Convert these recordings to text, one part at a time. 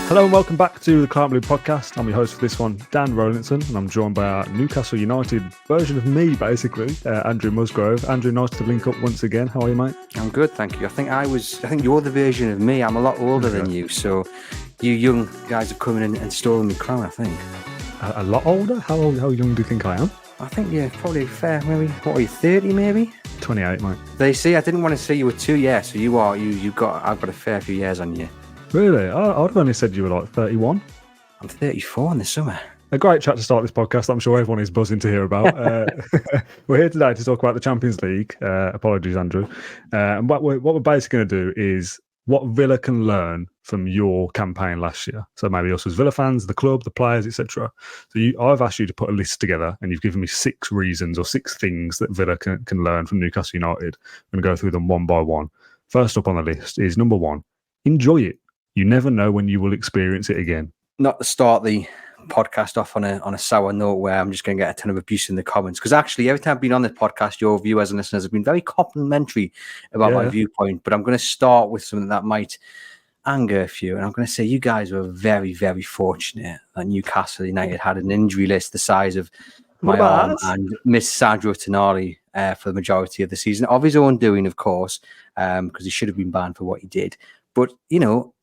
Hello and welcome back to the Claret podcast. I'm your host for this one, Dan Rolinson, and I'm joined by our Newcastle United version of me, basically, Andrew Musgrove. Andrew, nice to link up once again. How are you, mate? I'm good, thank you. I think you're the version of me. I'm a lot older than you, so you young guys are coming in and stolen my crown, I think. A lot older? How young do you think I am? I think you're probably fair, maybe. What are you, 30 maybe? 28, mate. They see, I didn't want to say you were too, yeah, so you are. I've got a fair few years on you. Really? I would have only said you were like 31. I'm 34 in the summer. A great chat to start this podcast. I'm sure everyone is buzzing to hear about. We're here today to talk about the Champions League. Apologies, Andrew. And what we're basically going to do is what Villa can learn from your campaign last year. So maybe us as Villa fans, the club, the players, etc. So I've asked you to put a list together, and you've given me 6 reasons or 6 things that Villa can learn from Newcastle United. I'm going to go through them one by one. First up on the list is number 1: enjoy it. You never know when you will experience it again. Not to start the podcast off on a sour note where I'm just going to get a ton of abuse in the comments, because actually every time I've been on this podcast, your viewers and listeners have been very complimentary about my viewpoint. But I'm going to start with something that might anger a few, and I'm going to say you guys were very, very fortunate that Newcastle United had an injury list the size of my arm and missed Sandro Tonali for the majority of the season, of his own doing, of course, because he should have been banned for what he did. But, you know,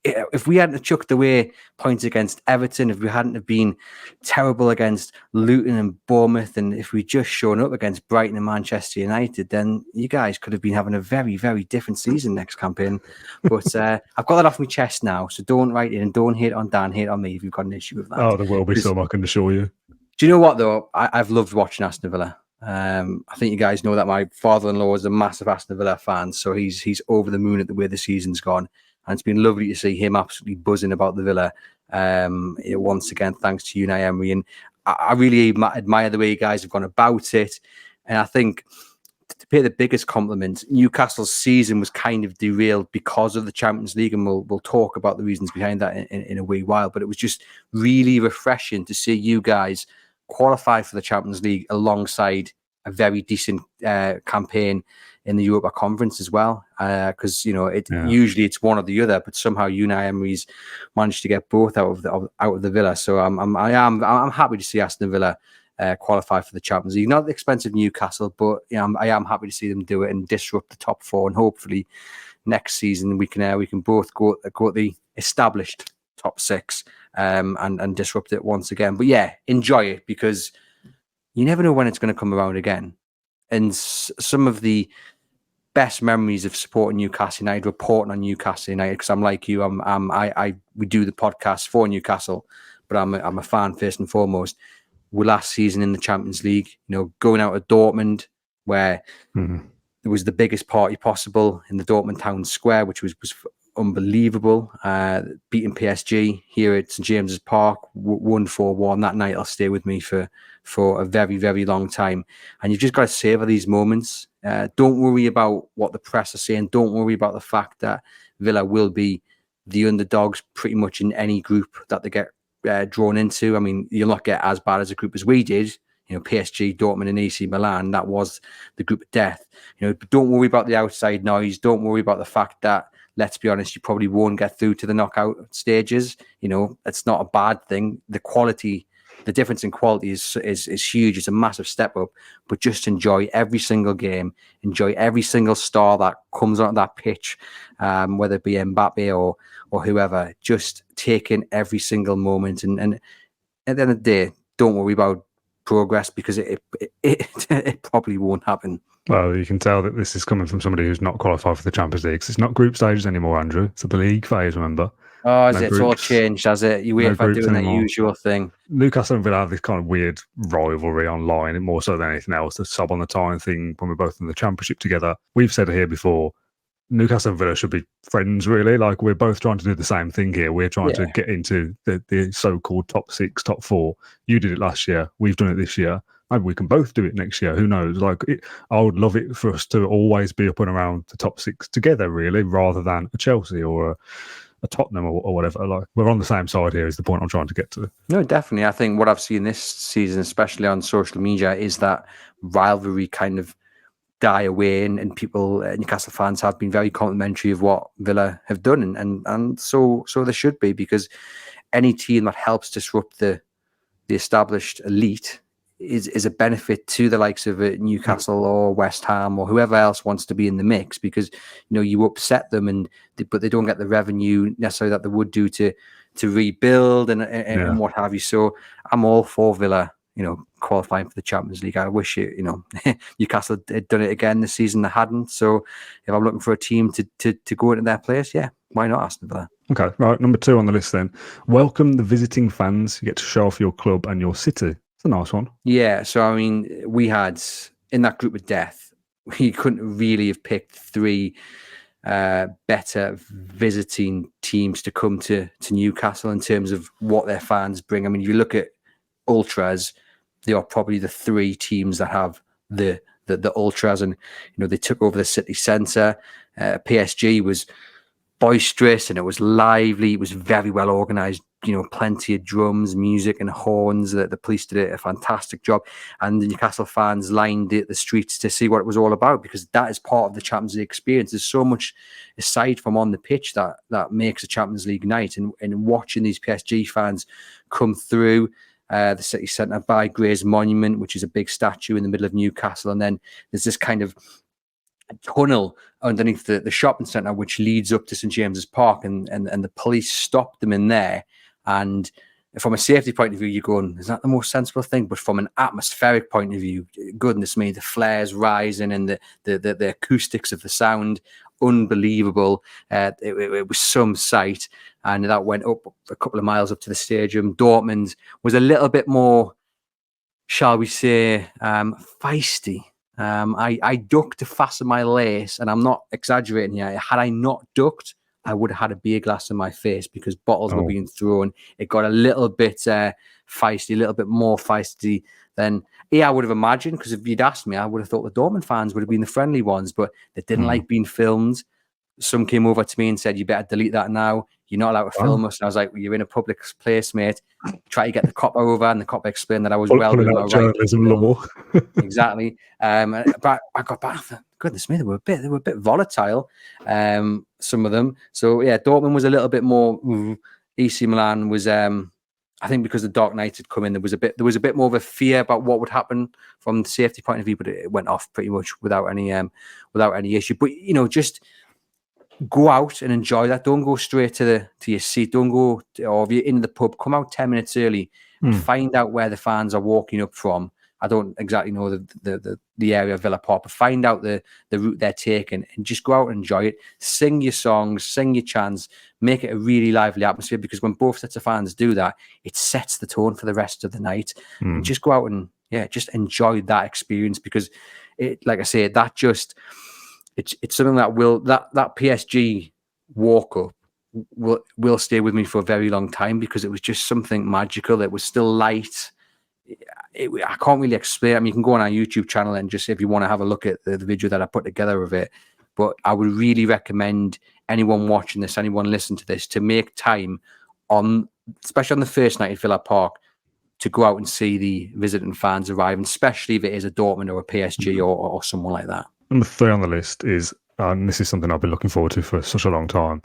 if we hadn't chucked away points against Everton, if we hadn't have been terrible against Luton and Bournemouth, and if we'd just shown up against Brighton and Manchester United, then you guys could have been having a very, very different season next campaign. But I've got that off my chest now, so don't write in and don't hate on Dan, hate on me if you've got an issue with that. Oh, there will be some, I can assure you. Do you know what, though? I've loved watching Aston Villa. I think you guys know that my father-in-law is a massive Aston Villa fan, so he's over the moon at the way the season's gone. And it's been lovely to see him absolutely buzzing about the Villa. Once again, thanks to Unai Emery. And I really admire the way you guys have gone about it. And I think, to pay the biggest compliment, Newcastle's season was kind of derailed because of the Champions League. And we'll talk about the reasons behind that in a wee while. But it was just really refreshing to see you guys qualify for the Champions League alongside a very decent campaign in the Europa Conference as well, because usually it's one or the other, but somehow Unai Emery's managed to get both out of the Villa. So I'm happy to see Aston Villa qualify for the Champions League. Not at the expense of Newcastle, but I am happy to see them do it and disrupt the top 4. And hopefully next season we can both go at the established top 6 and disrupt it once again. But yeah, enjoy it, because you never know when it's going to come around again. And some of the best memories of supporting Newcastle United, reporting on Newcastle United, because I'm like you, we do the podcast for Newcastle, but I'm a fan first and foremost. We're last season in the Champions League, going out of Dortmund, where there was the biggest party possible in the Dortmund town square, which was unbelievable. Beating PSG here at St James's Park, 1-4-1. That night will stay with me for a very, very long time. And you've just got to savor these moments. Don't worry about what the press are saying. Don't worry about the fact that Villa will be the underdogs pretty much in any group that they get drawn into. I mean, you'll not get as bad as a group as we did. PSG, Dortmund and AC Milan, that was the group of death. But don't worry about the outside noise. Don't worry about the fact that, let's be honest, you probably won't get through to the knockout stages. It's not a bad thing. The difference in quality is huge. It's a massive step up. But just enjoy every single game. Enjoy every single star that comes on that pitch, whether it be Mbappe or whoever. Just take in every single moment. And at the end of the day, don't worry about progress, because it probably won't happen. Well, you can tell that this is coming from somebody who's not qualified for the Champions League. It's not group stages anymore, Andrew. It's the league phase, remember? Oh, is it? It's all changed, has it? You wait for doing that usual thing. Newcastle and Villa have this kind of weird rivalry online, and more so than anything else, the sub on the time thing when we're both in the Championship together. We've said it here before, Newcastle and Villa should be friends, really. Like, we're both trying to do the same thing here. We're trying to get into the so-called top 6, top 4. You did it last year. We've done it this year. Maybe we can both do it next year. Who knows? I would love it for us to always be up and around the top 6 together, really, rather than a Chelsea or a Tottenham or whatever. Like, we're on the same side here is the point I'm trying to get to. No, definitely. I think what I've seen this season, especially on social media, is that rivalry kind of die away, and people, Newcastle fans, have been very complimentary of what Villa have done, and so they should be, because any team that helps disrupt the established elite is a benefit to the likes of Newcastle or West Ham or whoever else wants to be in the mix, because you upset them, but they don't get the revenue necessarily that they would do to rebuild and what have you. So I'm all for Villa, qualifying for the Champions League. I wish Newcastle had done it again this season. They hadn't. So if I'm looking for a team to go into their place, why not Aston Villa? Okay, right. Number 2 on the list then. Welcome the visiting fans. You get to show off your club and your city. It's a nice one. Yeah. So, I mean, we had, in that group of death, we couldn't really have picked 3 better visiting teams to come to Newcastle in terms of what their fans bring. I mean, if you look at ultras, they are probably the 3 teams that have the ultras, and they took over the city centre. PSG was boisterous and it was lively. It was very well organised. Plenty of drums, music, and horns. The police did a fantastic job, and the Newcastle fans lined the streets to see what it was all about, because that is part of the Champions League experience. There's so much aside from on the pitch that makes a Champions League night, and watching these PSG fans come through the city centre by Gray's Monument, which is a big statue in the middle of Newcastle, and then there's this kind of tunnel underneath the shopping centre which leads up to St James's Park, and the police stopped them in there. And from a safety point of view, you're going, is that the most sensible thing? But from an atmospheric point of view, goodness me, the flares rising and the acoustics of the sound, unbelievable. It was some sight, and that went up a couple of miles up to the stadium. Dortmund was a little bit more, shall we say, feisty. I ducked to fasten my lace, and I'm not exaggerating here. Had I not ducked, I would have had a beer glass in my face, because bottles were being thrown. It got a little bit feisty, a little bit more feisty than I would have imagined, because if you'd asked me, I would have thought the Dortmund fans would have been the friendly ones, but they didn't like being filmed. Some came over to me and said, you better delete that now. You're not allowed to film us. And I was like, well, you're in a public place, mate. Try to get the cop over, and the cop explained that I was well within my right. Journalism law. Exactly. But I got back. Goodness me, they were a bit volatile. Some of them. So yeah, Dortmund was a little bit more. AC Milan was. I think because the Dark Knight had come in, there was a bit more of a fear about what would happen from the safety point of view, but it went off pretty much without any issue. But just go out and enjoy that. Don't go straight to your seat. Don't go, or if you're in the pub, come out 10 minutes early and find out where the fans are walking up from. I don't exactly know the area of Villa Park, but find out the route they're taking, and just go out and enjoy it. Sing your songs, sing your chants, make it a really lively atmosphere, because when both sets of fans do that, it sets the tone for the rest of the night. And just go out and just enjoy that experience, because it, like I say, that just it's something that that PSG walk up will stay with me for a very long time, because it was just something magical. It was still light. I can't really explain. I mean, you can go on our YouTube channel and just, if you want to have a look at the video that I put together of it. But I would really recommend anyone watching this, anyone listening to this, to make time especially on the first night at Villa Park, to go out and see the visiting fans arrive, and especially if it is a Dortmund or a PSG or someone like that. Number 3 on the list is, and this is something I've been looking forward to for such a long time,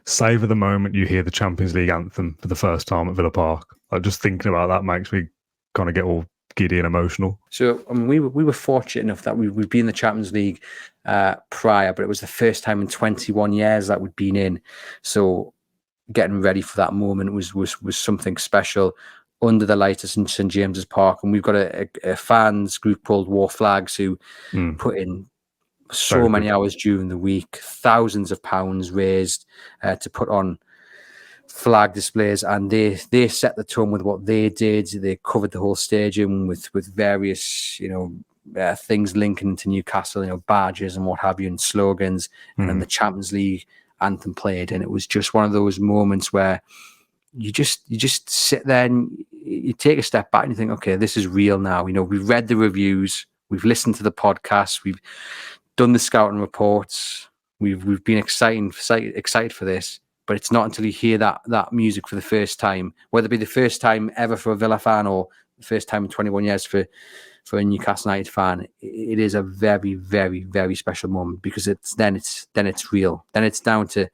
savour the moment you hear the Champions League anthem for the first time at Villa Park. Just thinking about that makes me kind of get all giddy and emotional. So, I mean, we were fortunate enough that we'd been in the Champions League prior, but it was the first time in 21 years that we'd been in. So getting ready for that moment was something special under the lights in St James's Park. And we've got a fans group called War Flags who put in so many hours during the week, thousands of pounds raised to put on flag displays, and they set the tone with what they did. They covered the whole stadium with various things linking to Newcastle, badges and what have you, and slogans. And then the Champions League anthem played, and it was just one of those moments where you just sit there and you take a step back and you think, okay, this is real now. We've read the reviews, we've listened to the podcasts, we've done the scouting reports, we've been excited for this. But it's not until you hear that music for the first time, whether it be the first time ever for a Villa fan or the first time in 21 years for for a Newcastle United fan, it is a very, very, very special moment, because it's real. Then it's down to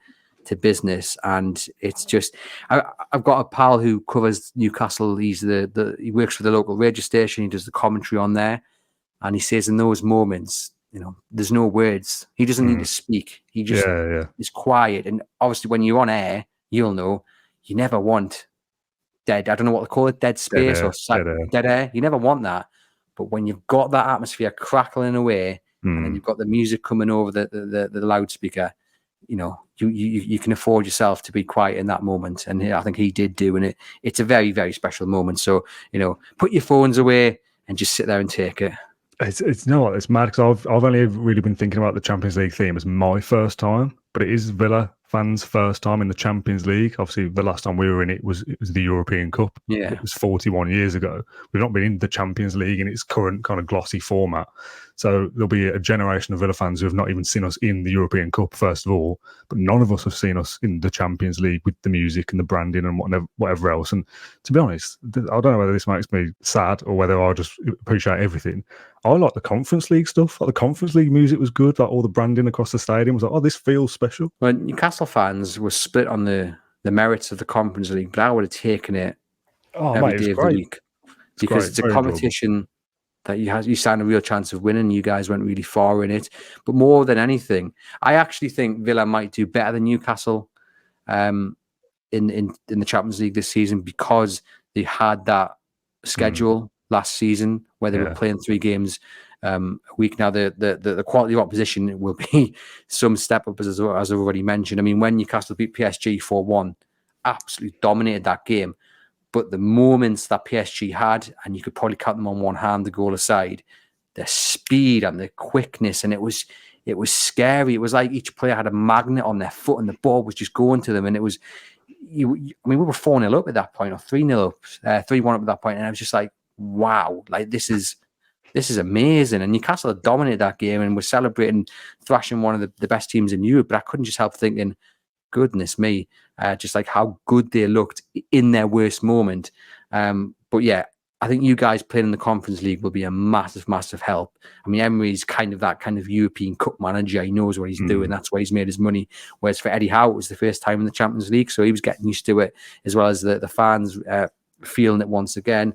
business, and it's just. I've got a pal who covers Newcastle. He works for the local radio station. He does the commentary on there, and he says in those moments, there's no words. He doesn't need to speak. He just is quiet. And obviously, when you're on air, you'll know you never want dead. I don't know what they call it, dead space or dead air. You never want that. But when you've got that atmosphere crackling away, and then you've got the music coming over the loudspeaker, you can afford yourself to be quiet in that moment. And I think he did do, and it's a very, very special moment. So, put your phones away and just sit there and take it. It's it's mad, because I've only really been thinking about the Champions League theme as my first time, but it is Villa fans' first time in the Champions League. Obviously, the last time we were in it was the European Cup. Yeah, it was 41 years ago. We've not been in the Champions League in its current kind of glossy format. So there'll be a generation of Villa fans who have not even seen us in the European Cup, first of all, but none of us have seen us in the Champions League with the music and the branding and whatever else. And to be honest, I don't know whether this makes me sad or whether I just appreciate everything. I like the Conference League stuff. Like, the Conference League music was good. Like, all the branding across the stadium was like, oh, this feels special. Well, Newcastle fans were split on the merits of the Conference League, but I would have taken it every day of the week, because it's a competition that you stand a real chance of winning. You guys went really far in it. But more than anything, I actually think Villa might do better than Newcastle in the Champions League this season, because they had that schedule last season where they were playing 3 games a week. Now the quality of opposition will be some step up, as I've already mentioned. I mean, when Newcastle beat PSG 4-1, absolutely dominated that game. But the moments that PSG had, and you could probably count them on one hand, the goal aside, the speed and the quickness, and it was scary. It was like each player had a magnet on their foot, and the ball was just going to them. And it was, we were 4-0 up at that point, or 3-0 up, 3-1 up at that point, and I was just like, wow, like this is amazing. And Newcastle had dominated that game and was celebrating, thrashing one of the best teams in Europe. But I couldn't just help thinking, goodness me, just like how good they looked in their worst moment. But yeah, I think you guys playing in the Conference League will be a massive, massive help. I mean, Emery's kind of that kind of European Cup manager. He knows what he's doing. That's why he's made his money. Whereas for Eddie Howe, it was the first time in the Champions League, so he was getting used to it, as well as the fans feeling it once again.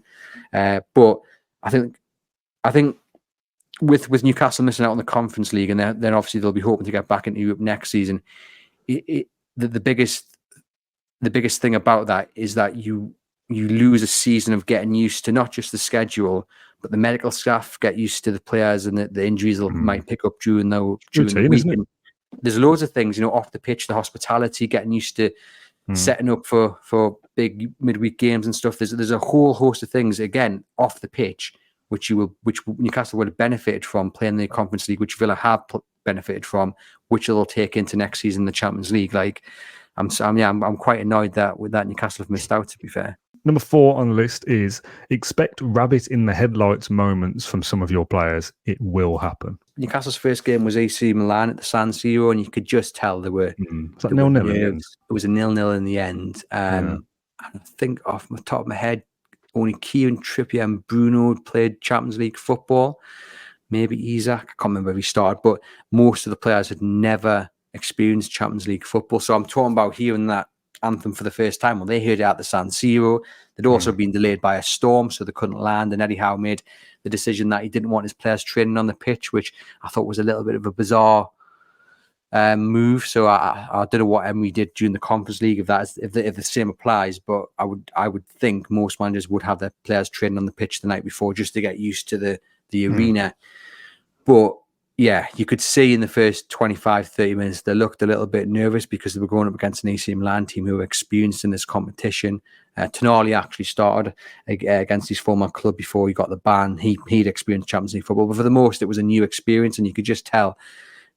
But I think with Newcastle missing out on the Conference League, and then obviously they'll be hoping to get back into Europe next season. The biggest thing about that is that you lose a season of getting used to not just the schedule, but the medical staff get used to the players and the injuries they might pick up during the week. And there's loads of things, off the pitch, the hospitality, getting used to setting up for big midweek games and stuff. There's a whole host of things, again, off the pitch, which Newcastle would have benefited from playing the Conference League, which Villa have benefited from, which they'll take into next season, the Champions League. Like, I'm quite annoyed that Newcastle have missed out, to be fair. Number 4 on the list is expect rabbit in the headlights moments from some of your players. It will happen. Newcastle's first game was AC Milan at the San Siro, and you could just tell there were. It's like 0-0 in the end. It was a 0-0 in the end. I think off the top of my head, only Kieran Trippier and Bruno played Champions League football. Maybe Isaac. I can't remember if he started, but most of the players had never experienced Champions League football. So I'm talking about hearing that anthem for the first time. Well, they heard it at the San Siro. They'd also been delayed by a storm, so they couldn't land. And Eddie Howe made the decision that he didn't want his players training on the pitch, which I thought was a little bit of a bizarre move. So I don't know what Emery did during the Conference League, if the same applies. But I would think most managers would have their players training on the pitch the night before, just to get used to the arena. But yeah, you could see in the first 25, 30 minutes, they looked a little bit nervous because they were going up against an AC Milan team who were experienced in this competition. Tonali actually started against his former club before he got the ban. He'd experienced Champions League football, but for the most, it was a new experience, and you could just tell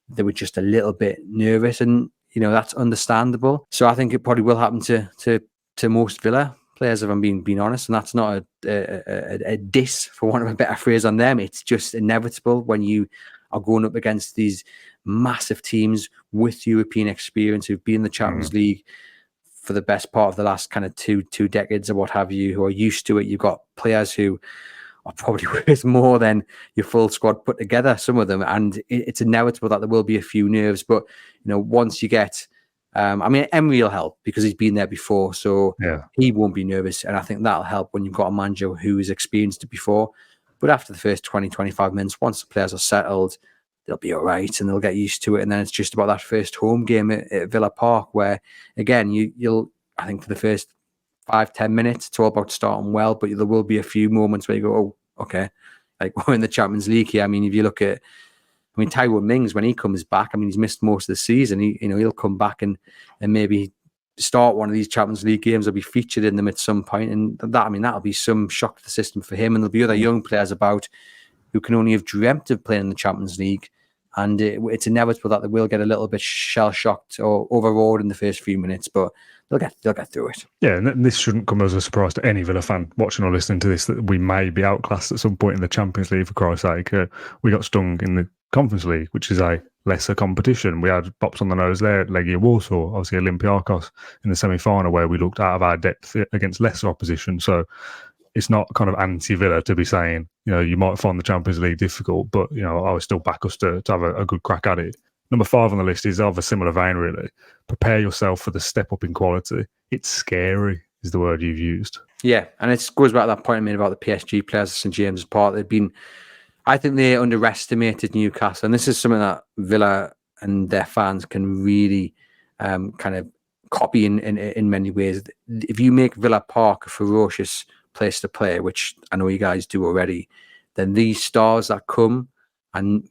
they were just a little bit nervous, and that's understandable. So I think it probably will happen to most Villa players, if I'm being honest, and that's not a diss, for want of a better phrase, on them. It's just inevitable when you are going up against these massive teams with European experience who've been in the Champions League for the best part of the last kind of two decades or what have you, who are used to it. You've got players who are probably worth more than your full squad put together, some of them. And it's inevitable that there will be a few nerves. But, once you get, Emery will help because he's been there before. So he won't be nervous. And I think that'll help when you've got a manager who has experienced it before. But after the first 20, 25 minutes, once the players are settled, they'll be all right and they'll get used to it. And then it's just about that first home game at Villa Park where, again, I think for the first 5-10 minutes, it's all about starting well, but there will be a few moments where you go, oh, okay, like we're in the Champions League here. If you look at, Tyrone Mings, when he comes back, he's missed most of the season. He'll come back and maybe start one of these Champions League games or be featured in them at some point. And that'll be some shock to the system for him. And there'll be other young players about who can only have dreamt of playing in the Champions League. And it's inevitable that they will get a little bit shell-shocked or overawed in the first few minutes, but they'll get through it. Yeah, and this shouldn't come as a surprise to any Villa fan watching or listening to this that we may be outclassed at some point in the Champions League, for Christ's sake. We got stung in the Conference League, which is a lesser competition. We had pops on the nose there, Legia Warsaw, obviously Olympiacos in the semi-final where we looked out of our depth against lesser opposition. So it's not kind of anti-Villa to be saying, you might find the Champions League difficult, but, I would still back us to have a good crack at it. Number 5 on the list is of a similar vein, really. Prepare yourself for the step up in quality. It's scary, is the word you've used. Yeah, and it goes back to that point I made about the PSG players at St James's Park. I think they underestimated Newcastle, and this is something that Villa and their fans can really kind of copy in many ways. If you make Villa Park a ferocious place to play, which I know you guys do already, then these stars that come, and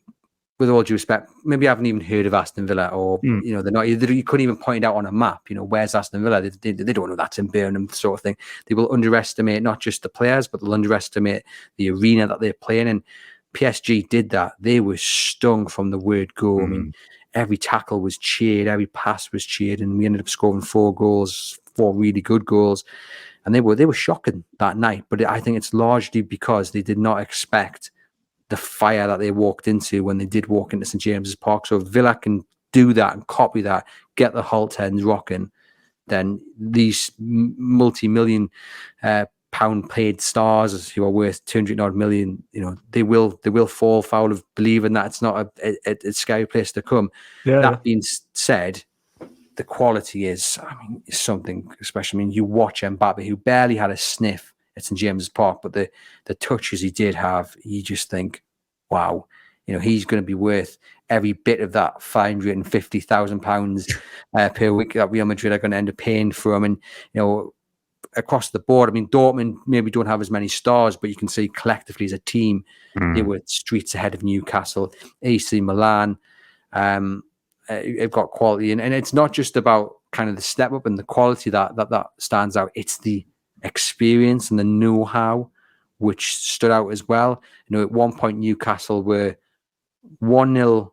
with all due respect, maybe I haven't even heard of Aston Villa, or they're not. You couldn't even point it out on a map. Where's Aston Villa? They don't know that's in Birmingham, sort of thing. They will underestimate not just the players, but they'll underestimate the arena that they're playing in. PSG did that. They were stung from the word go. Every tackle was cheered, every pass was cheered, and we ended up scoring 4 goals, 4 really good goals. And they were shocking that night. But I think it's largely because they did not expect the fire that they walked into when they did walk into St James's Park. So if Villa can do that and copy that, get the Holt hens rocking, then these multi-million pound paid stars who are worth 200 odd million, they will fall foul of believing that it's not a scary place to come. Yeah. That being said, the quality is something special. You watch Mbappe, who barely had a sniff at St James's Park, but the touches he did have, you just think, wow, he's going to be worth every bit of that £550,000 per week that Real Madrid are going to end up paying for him. And across the board, Dortmund maybe don't have as many stars, but you can see collectively as a team, they were streets ahead of Newcastle. AC Milan, they've got quality, and it's not just about kind of the step up and the quality that stands out. It's the experience and the know-how which stood out as well. At one point Newcastle were 1-0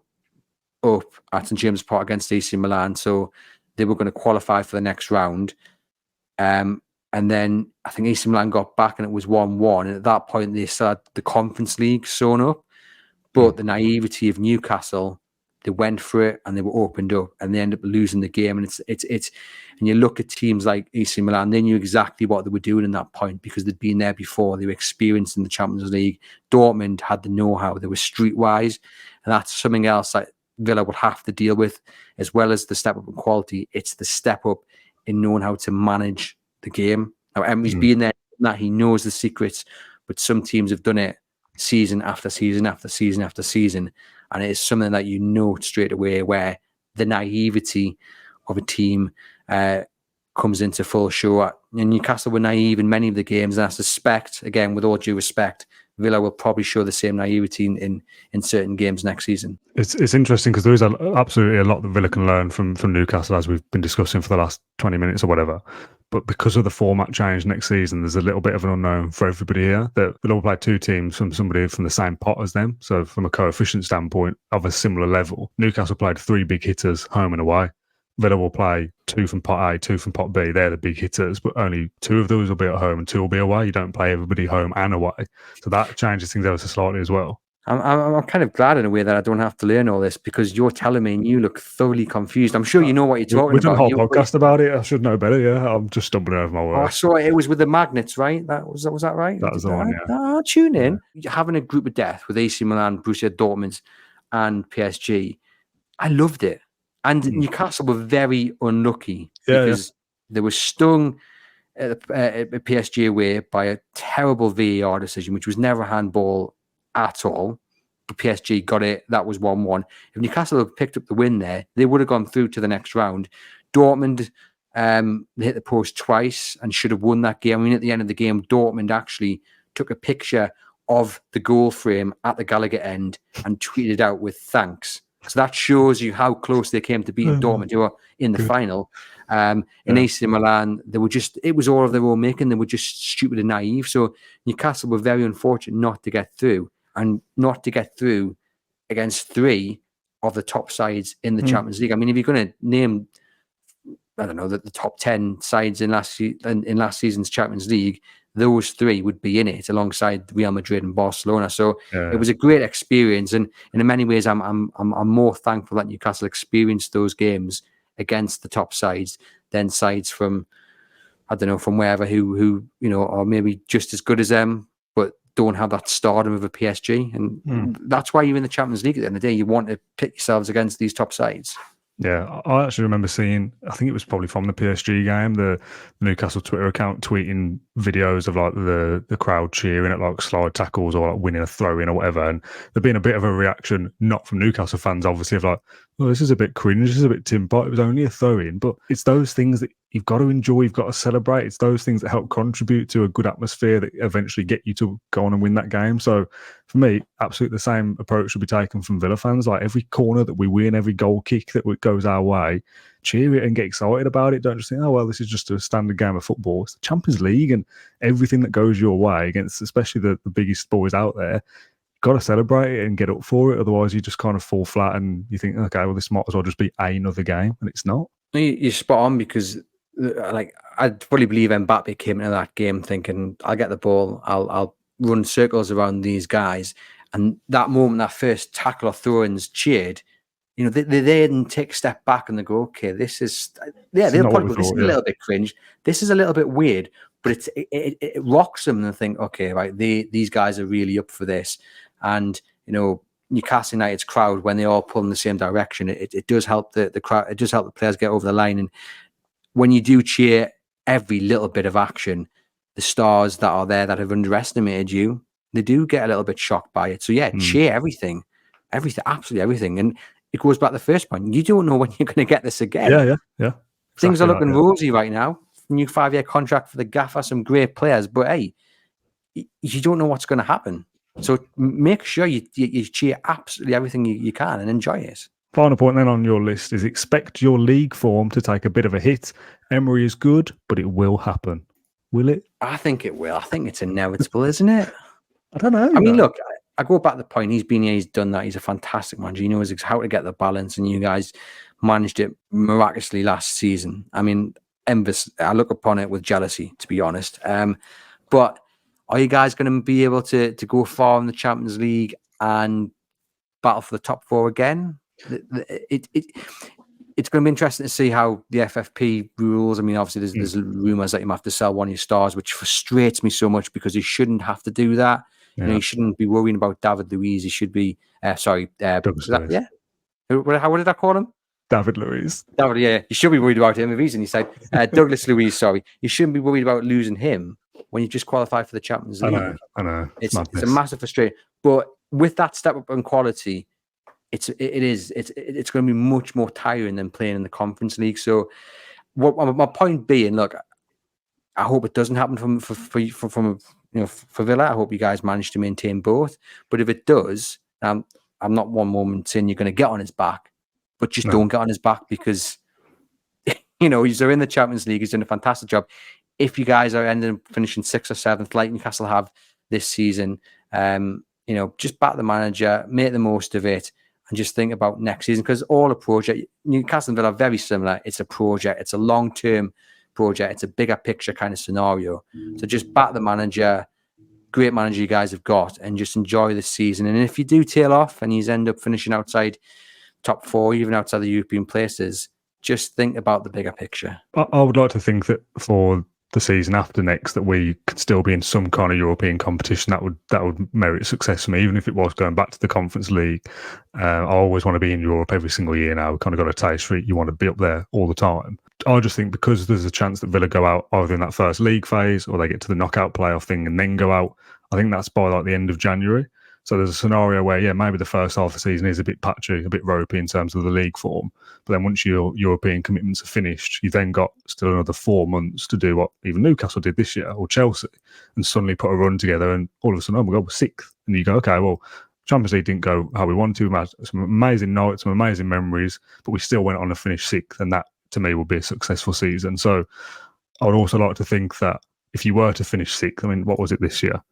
up at St James's Park against AC Milan, so they were going to qualify for the next round. And then I think AC Milan got back and it was 1-1. And at that point, they still had the Conference League sewn up. But the naivety of Newcastle, they went for it and they were opened up and they ended up losing the game. And it's and you look at teams like AC Milan, they knew exactly what they were doing in that point because they'd been there before. They were experienced in the Champions League. Dortmund had the know-how. They were streetwise. And that's something else that Villa would have to deal with, as well as the step up in quality. It's the step up in knowing how to manage the game. Now, Emery's been there, that he knows the secrets, but some teams have done it season after season after season after season, and it is something that straight away where the naivety of a team comes into full show. And Newcastle were naive in many of the games, and I suspect, again, with all due respect, Villa will probably show the same naivety in certain games next season. It's interesting because there is absolutely a lot that Villa can learn from Newcastle, as we've been discussing for the last 20 minutes or whatever. But because of the format change next season, there's a little bit of an unknown for everybody here. That Villa will play 2 teams from somebody from the same pot as them. So from a coefficient standpoint, of a similar level. Newcastle played 3 big hitters home and away. Villa will play 2 from pot A, 2 from pot B. They're the big hitters, but only 2 of those will be at home and 2 will be away. You don't play everybody home and away. So that changes things ever so slightly as well. I'm kind of glad in a way that I don't have to learn all this because you're telling me and you look thoroughly confused. I'm sure you know what you're talking We've done a about. whole podcast about it. I should know better. Yeah, I'm just stumbling over my Oh, I words. saw it. It was with the magnets, right? Was that right? That was the one, yeah. Oh, tune in. Having a group of death with AC Milan, Borussia Dortmund, and PSG. I loved it. And Newcastle were very unlucky because they were stung at PSG away by a terrible VAR decision, which was never a handball at all. But PSG got it. That was 1-1. If Newcastle had picked up the win there, they would have gone through to the next round. Dortmund, they hit the post twice and should have won that game. I mean, at the end of the game, Dortmund actually took a picture of the goal frame at the Gallagher end and tweeted out with thanks. So that shows you how close they came to beating Dortmund, who were in the final. In AC Milan, it was all of their own making. They were just stupid and naive. So Newcastle were very unfortunate not to get through, and not to get through against three of the top sides in the Champions League. I mean, if you're going to name, I don't know, the top 10 sides in last season's Champions League, those three would be in it alongside Real Madrid and Barcelona. So it was a great experience, and in many ways, I'm more thankful that Newcastle experienced those games against the top sides than sides from, I don't know, from wherever who are maybe just as good as them, but don't have that stardom of a PSG. And that's why you're in the Champions League at the end of the day. You want to pit yourselves against these top sides. Yeah, I actually remember seeing, I think it was probably from the PSG game, the Newcastle Twitter account tweeting videos of like the crowd cheering at like slide tackles or like winning a throw in or whatever. And there being a bit of a reaction, not from Newcastle fans, obviously, of like, well, this is a bit cringe, this is a bit Tim Pot, it was only a throw in. But it's those things that you've got to enjoy, you've got to celebrate. It's those things that help contribute to a good atmosphere that eventually get you to go on and win that game. So for me, absolutely the same approach should be taken from Villa fans. Like every corner that we win, every goal kick that goes our way, cheer it and get excited about it. Don't just think, oh, well, this is just a standard game of football. It's the Champions League, and everything that goes your way against especially the biggest boys out there, got to celebrate it and get up for it. Otherwise, you just kind of fall flat and you think, okay, well, this might as well just be another game, and it's not. You're spot on, because like I fully believe Mbappe came into that game thinking, I'll get the ball, I'll run circles around these guys, and that moment, that first tackle or throw-ins cheered. You know, they then take a step back and they go, okay, this is they'll probably go, this is a little bit cringe, this is a little bit weird, but it rocks them and they think, okay, right, these guys are really up for this. And you know, Newcastle United's crowd, when they all pull in the same direction, it does help the crowd, it does help the players get over the line. And when you do cheer every little bit of action, the stars that are there that have underestimated you, they do get a little bit shocked by it. So yeah, cheer everything, absolutely everything. And it goes back to the first point. You don't know when you're going to get this again. Yeah. Exactly. Things are looking rosy right now. New 5-year contract for the gaffer, some great players, but hey, you don't know what's going to happen. So make sure you cheer absolutely everything you can and enjoy it. Final point then on your list is expect your league form to take a bit of a hit. Emery is good, but it will happen. Will it? I think it will. I think it's inevitable, isn't it? I don't know. I mean, look, I go back to the point. He's been here, he's done that. He's a fantastic manager. He knows how to get the balance, and you guys managed it miraculously last season. I mean, I look upon it with jealousy, to be honest. But are you guys going to be able to go far in the Champions League and battle for the top four again? It's going to be interesting to see how the FFP rules. I mean, obviously, there's rumours that you might have to sell one of your stars, which frustrates me so much because you shouldn't have to do that. Yeah. You know, you shouldn't be worrying about David Luiz. He should be, Douglas Luiz. Yeah. What did I call him? David Luiz. You should be worried about him. If he's in, he said Douglas Luiz. Sorry, you shouldn't be worried about losing him when you just qualified for the Champions League. I know. It's a massive frustration. But with that step up in quality, it's going to be much more tiring than playing in the Conference League. So, my point being, look, I hope it doesn't happen for Villa. I hope you guys manage to maintain both. But if it does, I'm not one moment saying you're going to get on his back, but just don't get on his back, because you know, you're in the Champions League. He's doing a fantastic job. If you guys are ending up finishing 6th or 7th, like Newcastle have this season, you know, just back the manager, make the most of it, and just think about next season, because all a project. Newcastle and Villa are very similar. It's a project. It's a long-term project. It's a bigger picture kind of scenario. So just back the manager, great manager you guys have got, and just enjoy this season. And if you do tail off and you end up finishing outside top 4, even outside the European places, just think about the bigger picture. I would like to think that for the season after next, that we could still be in some kind of European competition that would merit success for me, even if it was going back to the Conference League. I always want to be in Europe every single year now. We've kind of got a taste for it. You want to be up there all the time. I just think because there's a chance that Villa go out either in that first league phase or they get to the knockout playoff thing and then go out, I think that's by like the end of January. So there's a scenario where, yeah, maybe the first half of the season is a bit patchy, a bit ropey in terms of the league form. But then once your European commitments are finished, you've then got still another 4 months to do what even Newcastle did this year, or Chelsea, and suddenly put a run together, and all of a sudden, oh my God, we're 6th. And you go, okay, well, Champions League didn't go how we wanted to. We had some amazing nights, some amazing memories, but we still went on to finish 6th, and that, to me, would be a successful season. So I would also like to think that if you were to finish 6th, I mean, what was it this year?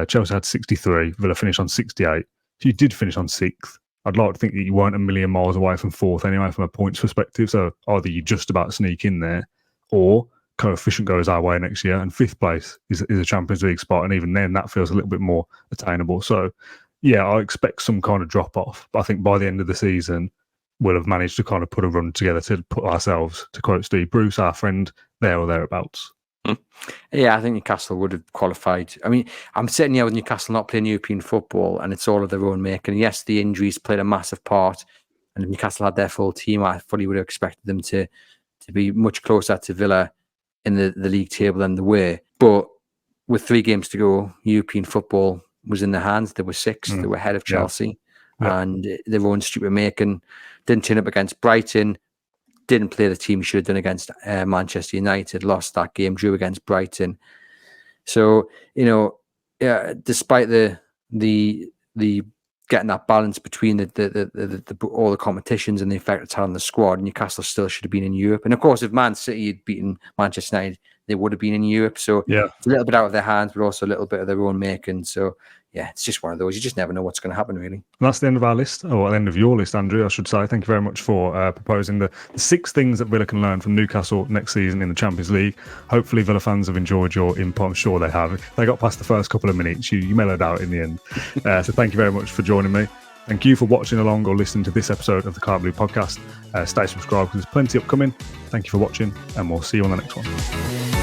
Chelsea had 63, Villa finished on 68. If you did finish on 6th, I'd like to think that you weren't a million miles away from 4th anyway, from a points perspective. So either you just about sneak in there, or coefficient goes our way next year, and 5th place is a Champions League spot, and even then that feels a little bit more attainable. So yeah, I expect some kind of drop off, but I think by the end of the season we'll have managed to kind of put a run together to put ourselves, to quote Steve Bruce, our friend, there or thereabouts. Yeah, I think Newcastle would have qualified. I mean, I'm sitting here with Newcastle not playing European football, and it's all of their own making. Yes, the injuries played a massive part, and if Newcastle had their full team, I fully would have expected them to be much closer to Villa in the league table than they were. But with 3 games to go, European football was in their hands. They were 6th. They were ahead of Chelsea, and their own stupid making. Didn't turn up against Brighton. Didn't play the team should have done against Manchester United, lost that game, drew against Brighton. So, despite the getting that balance between the all the competitions and the effect it's had on the squad, Newcastle still should have been in Europe. And of course, if Man City had beaten Manchester United, they would have been in Europe. So it's a little bit out of their hands, but also a little bit of their own making. So yeah, it's just one of those. You just never know what's going to happen, really. And that's the end of our list, or the end of your list, Andrew, I should say. Thank you very much for proposing the 6 things that Villa can learn from Newcastle next season in the Champions League. Hopefully Villa fans have enjoyed your input. I'm sure they have. They got past the first couple of minutes. You mellowed out in the end. So thank you very much for joining me. Thank you for watching along or listening to this episode of the Claret Blue podcast. Stay subscribed because there's plenty upcoming. Thank you for watching, and we'll see you on the next one.